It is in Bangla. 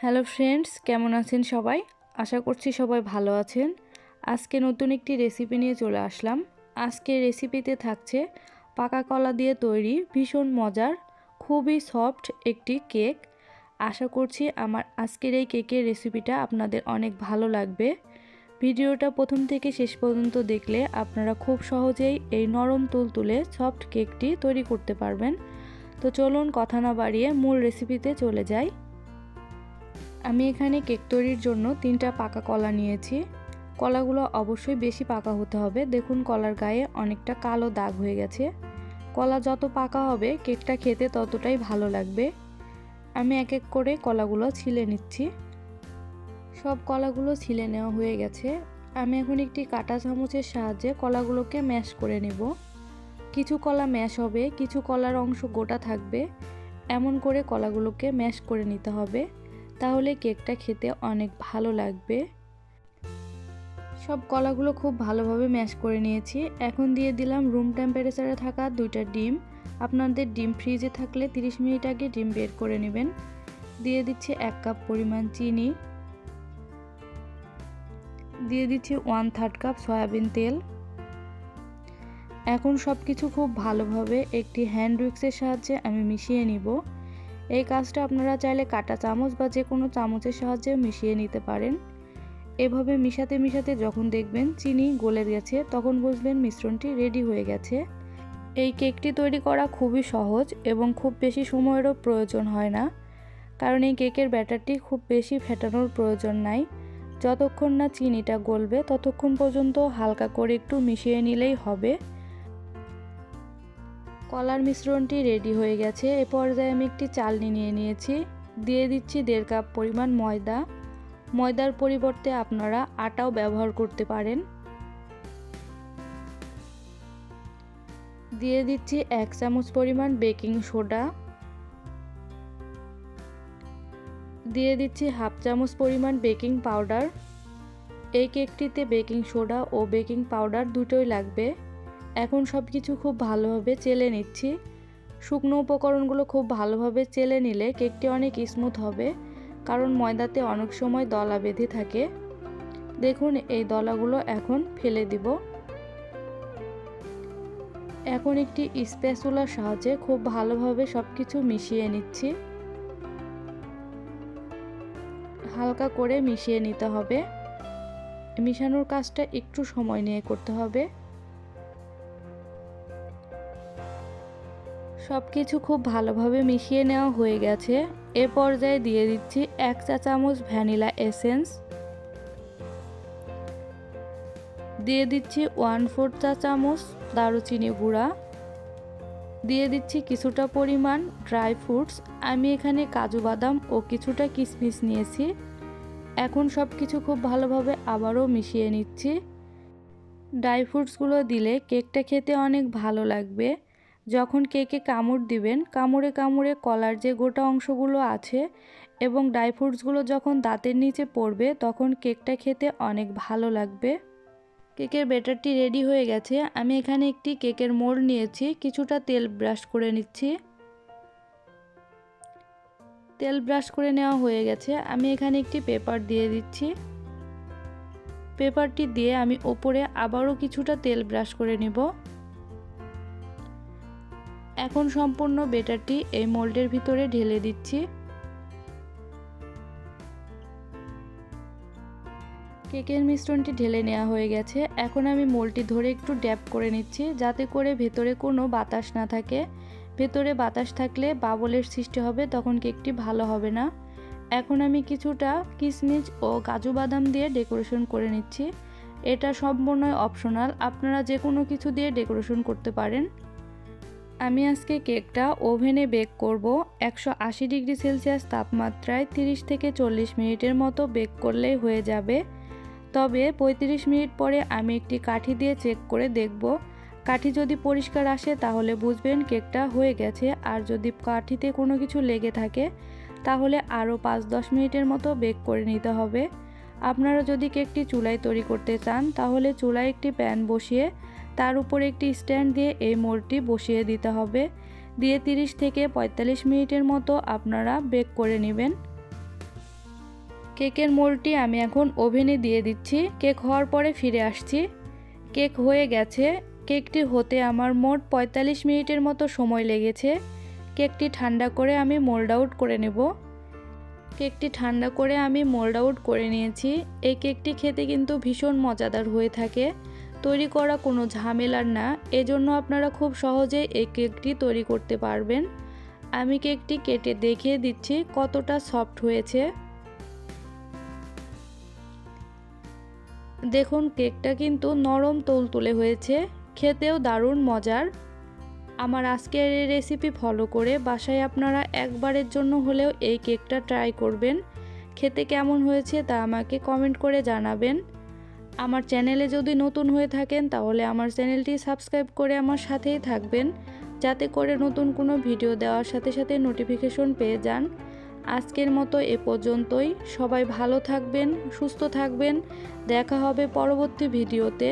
হ্যালো ফ্রেন্ডস, কেমন আছেন সবাই? আশা করছি সবাই ভালো আছেন। আজকে নতুন একটি রেসিপি নিয়ে চলে আসলাম। আজকের রেসিপিতে থাকছে পাকা কলা দিয়ে তৈরি ভীষণ মজার, খুবই সফট একটি কেক। আশা করছি আমার আজকের এই কেকের রেসিপিটা আপনাদের অনেক ভালো লাগবে। ভিডিওটা প্রথম থেকে শেষ পর্যন্ত দেখলে আপনারা খুব সহজেই এই নরম তুলতুলে সফট কেকটি তৈরি করতে পারবেন। তো চলুন কথা না বাড়িয়ে মূল রেসিপিতে চলে যাই। আমি এখানে কেক তৈরির জন্য 3টা পাকা কলা নিয়েছি। কলাগুলো অবশ্যই বেশি পাকা হতে হবে। দেখুন কলার গায়ে অনেকটা কালো দাগ হয়ে গেছে। কলা যত পাকা হবে কেকটা খেতে ততটাই ভালো লাগবে। আমি এক এক করে কলাগুলো ছিলে নিচ্ছি। সব কলাগুলো ছিলে নেওয়া হয়ে গেছে। আমি এখন একটি কাঁটা চামচের সাহায্যে কলাগুলোকে ম্যাশ করে নেব। কিছু কলা ম্যাশ হবে, কিছু কলার অংশ গোটা থাকবে। এমন করে কলাগুলোকে ম্যাশ করে নিতে হবে, তাহলে কেকটা খেতে অনেক ভালো লাগবে। সব কলাগুলো খুব ভালোভাবে ম্যাশ করে নিয়েছি। এখন দিয়ে দিলাম রুম টেম্পারেচারে থাকা 2টা ডিম। আপনাদের ডিম ফ্রিজে থাকলে 30 মিনিট আগে ডিম বের করে নেবেন। দিয়ে দিচ্ছি 1 কাপ পরিমাণ চিনি। দিয়ে দিচ্ছি 1/3 কাপ সয়াবিন তেল। এখন সব কিছু খুব ভালোভাবে একটি হ্যান্ড উইক্সের সাহায্যে আমি মিশিয়ে নিব। এই কাজটা আপনারা চাইলে কাঁটা চামচ বা যে কোনো চামচের সাহায্যে মিশিয়ে নিতে পারেন। এভাবে মিশাতে মিশাতে যখন দেখবেন চিনি গলে গেছে, তখন বুঝবেন মিশ্রণটি রেডি হয়ে গেছে। এই কেকটি তৈরি করা খুবই সহজ এবং খুব বেশি সময়েরও প্রয়োজন হয় না, কারণ এই কেকের ব্যাটারটি খুব বেশি ফেটানোর প্রয়োজন নাই। যতক্ষণ না চিনিটা গলবে ততক্ষণ পর্যন্ত হালকা করে একটু মিশিয়ে নিলেই হবে। কলার মিশ্রণটি রেডি হয়ে গেছে। এ পর্যায়ে আমি একটি চালনি নিয়ে নিয়েছি। দিয়ে দিচ্ছি 1.5 কাপ পরিমাণ ময়দা। ময়দার পরিবর্তে আপনারা আটাও ব্যবহার করতে পারেন। দিয়ে দিচ্ছি 1 চামচ পরিমাণ বেকিং সোডা। দিয়ে দিচ্ছি 1/2 চামচ পরিমাণ বেকিং পাউডার। এই কেকটিতে বেকিং সোডা ও বেকিং পাউডার দুটোই লাগবে। এখন সব কিছু খুব ভালোভাবে চেলে নিচ্ছি। শুকনো উপকরণগুলো খুব ভালোভাবে চেলে নিলে কেকটি অনেক স্মুথ হবে, কারণ ময়দাতে অনেক সময় দলা বেঁধে থাকে। দেখুন এই দলাগুলো এখন ফেলে দিব। এখন একটি স্প্যাচুলার সাহায্যে খুব ভালোভাবে সব কিছু মিশিয়ে নিচ্ছি। হালকা করে মিশিয়ে নিতে হবে। মিশানোর কাজটা একটু সময় নিয়ে করতে হবে। সব কিছু খুব ভালোভাবে মিশিয়ে নেওয়া হয়ে গেছে। এ পর্যায়ে দিয়ে দিচ্ছি 1 চা চামচ ভ্যানিলা এসেন্স। দিয়ে দিচ্ছি 1/4 চা চামচ দারুচিনি গুঁড়া। দিয়ে দিচ্ছি কিছুটা পরিমাণ ড্রাই ফ্রুটস। আমি এখানে কাজু বাদাম ও কিছুটা কিশমিশ নিয়েছি। এখন সব কিছু খুব ভালোভাবে আবারও মিশিয়ে নিচ্ছি। ড্রাই ফ্রুটসগুলো দিলে কেকটা খেতে অনেক ভালো লাগবে। যখন কেকে কামড় দিবেন, কামড়ে কামড়ে কলার যে গোটা অংশগুলো আছে এবং ড্রাই ফ্রুটসগুলো যখন দাঁতের নিচে পড়বে, তখন কেকটা খেতে অনেক ভালো লাগবে। কেকের ব্যাটারটি রেডি হয়ে গেছে। আমি এখানে একটি কেকের মোল্ড নিয়েছি। কিছুটা তেল ব্রাশ করে নিচ্ছি। তেল ব্রাশ করে নেওয়া হয়ে গেছে। আমি এখানে একটি পেপার দিয়ে দিচ্ছি। পেপারটি দিয়ে আমি ওপরে আবারও কিছুটা তেল ব্রাশ করে নেব। এখন সম্পূর্ণ ব্যাটারটি এই মোল্ডের ভিতরে ঢেলে দিচ্ছি। কেকের মিশ্রণটি ঢেলে নেওয়া হয়ে গেছে। এখন আমি মোল্ডটি ধরে একটু ড্যাপ করে নিচ্ছি, যাতে করে ভেতরে কোনো বাতাস না থাকে। ভেতরে বাতাস থাকলে বাবলের সৃষ্টি হবে, তখন কেকটি ভালো হবে না। এখন আমি কিছুটা কিশমিশ ও কাজু বাদাম দিয়ে ডেকোরেশন করে নিচ্ছি। এটা সম্পূর্ণ অপশনাল, আপনারা যে কোনো কিছু দিয়ে ডেকোরেশন করতে পারেন। আমি আজকে কেকটা ওভেনে বেক করব। 180 ডিগ্রি সেলসিয়াস তাপমাত্রায় 30 থেকে 40 মিনিটের মতো বেক করলেই হয়ে যাবে। তবে 35 মিনিট পরে আমি একটি কাঠি দিয়ে চেক করে দেখব। কাঠি যদি পরিষ্কার আসে তাহলে বুঝবেন কেকটা হয়ে গেছে, আর যদি কাঠিতে কোনো কিছু লেগে থাকে তাহলে আরও 5-10 মিনিটের মতো বেক করে নিতে হবে। আপনারা যদি কেকটি চুলায় তৈরি করতে চান, তাহলে চুলায় একটি প্যান বসিয়ে তার উপরে একটি স্ট্যান্ড দিয়ে এই মোল্ডটি বসিয়ে দিতে হবে। দিয়ে 30 থেকে 45 মিনিটের মতো আপনারা বেক করে নেবেন। কেকের মোল্ডটি আমি এখন ওভেনে দিয়ে দিচ্ছি। কেক হওয়ার পরে ফিরে আসছি। কেক হয়ে গেছে। কেকটি হতে আমার মোট 45 মিনিটের মতো সময় লেগেছে। কেকটি ঠান্ডা করে আমি মোল্ড আউট করে নেব। কেকটি ঠান্ডা করে আমি মোল্ড আউট করে নিয়েছি। এই কেকটি খেতে কিন্তু ভীষণ মজাদার হয়ে থাকে, তৈরি করা কোনো ঝামেলার না, এজন্য আপনারা খুব সহজেই এই কেকটি তৈরি করতে পারবেন। আমি কেকটি কেটে দেখিয়ে দিচ্ছি কতটা সফট হয়েছে। দেখুন কেকটা কিন্তু নরম তুলতুলে হয়েছে, খেতেও দারুণ মজার। আমার আজকের এই রেসিপি ফলো করে বাসায় আপনারা একবারের জন্য হলেও এই কেকটা ট্রাই করবেন। খেতে কেমন হয়েছে তা আমাকে কমেন্ট করে জানাবেন। আমার চ্যানেলে যদি নতুন হয়ে থাকেন তাহলে আমার চ্যানেলটি সাবস্ক্রাইব করে আমার সাথেই থাকবেন, যাতে করে নতুন কোনো ভিডিও দেওয়ার সাথে সাথে নোটিফিকেশন পেয়ে যান। আজকের মতো এ পর্যন্তই। সবাই ভালো থাকবেন, সুস্থ থাকবেন। দেখা হবে পরবর্তী ভিডিওতে।